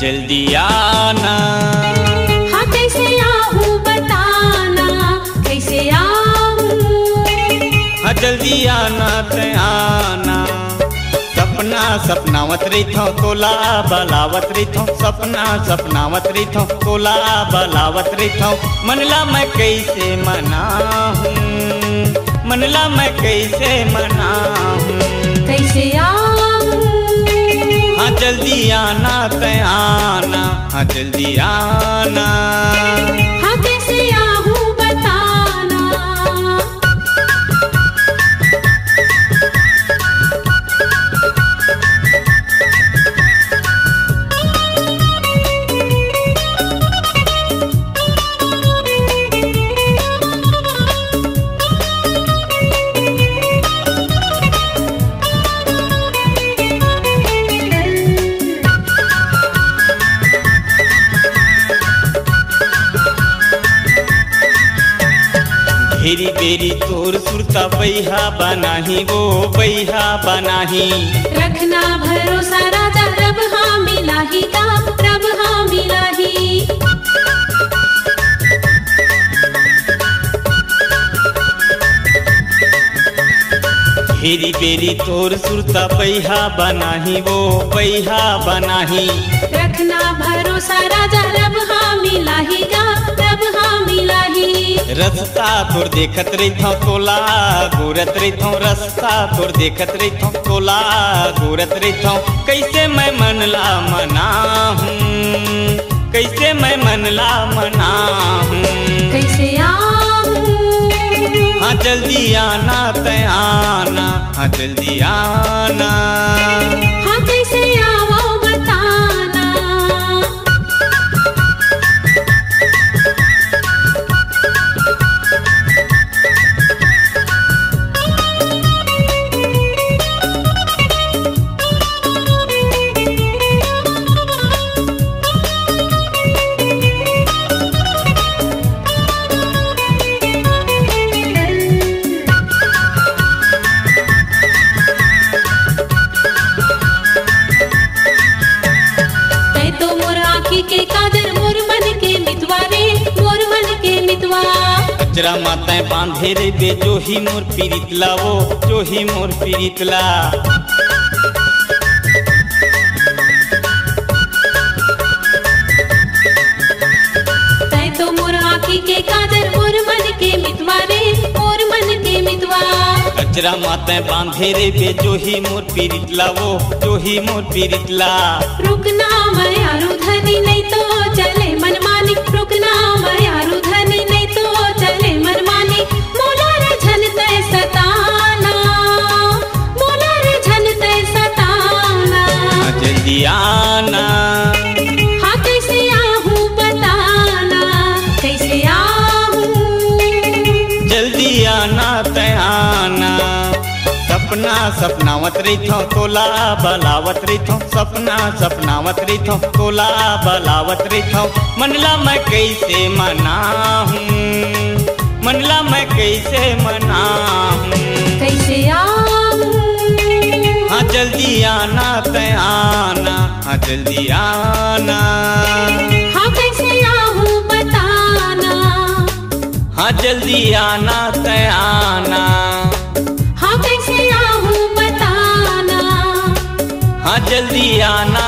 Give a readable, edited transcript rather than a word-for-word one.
जल्दी आना। हाँ कैसे आऊँ बताना, कैसे आऊँ। हाँ जल्दी आना ते आना। सपना सपनावत रही तोला बलावत रही सपना सपनावत रही तोला बलावत रही मनला मैं कैसे मनाऊँ, मनला मैं कैसे मनाऊँ। कैसे आऊँ। हाँ जल्दी आना ते आना, हाँ जल्दी आना। हाँ कैसे आऊँ बताना। बेरी बेरी तोर सुरता बैहा बनाही वो बैहा बनाही। रखना भरोसा राजा रब हाँ मिला ही का, रब हाँ मिला ही। बेरी बेरी तोर सुरता बैहा बनाही वो बैहा बनाही। रखना भरोसा राजा रब हाँ मिला ही का, रब हाँ मिला ही। रास्ता तोर देखत रही तोला गोरत रही रास्ता तोर देखत रही तोला गोरत रही कैसे मैं मनला मनाहूँ, कैसे मैं मनला मनाहूँ। कैसे आऊँ। हाँ जल्दी आना ते आना, हाँ जल्दी आना। हाँ कैसे आओ बताना। के काजर मोर मन के मितवा रे, मोर मन के मितवा। अजरा माताएं बांधे रे बे जो ही मोर पीरितला वो जो ही मोर पीरितला। तै तो मोर आँखी के काजर मोर मन के मितवा रे, मोर मन के मितवा। अजरा माताएं बांधे रे बे जो ही मोर पीरितला वो जो ही मोर पीरितला। रुकना मैं यारू धनी नहीं तो चले मनमानी, रुकना मैं यारू धनी नहीं तो चले मनमानी। मोला रे झन तै सताना, मोला रे झन तै सताना। जल्दी आना। हाँ कैसे आऊँ बताना, कैसे आऊँ। जल्दी आना ते आना। सपना सपनावत रही तोला बलावत रही सपना सपनावत रही तोला बलावत रही मनला मैं कैसे मनाहूँ, मनला मैं कैसे मनाहूँ। कैसे आऊँ। हाँ जल्दी आना ते आना, हाँ जल्दी आना। हाँ कैसे आऊँ बताना। हाँ जल्दी आना ते आना। हाँ कैसे आऊँ बताना। हाँ जल्दी आना।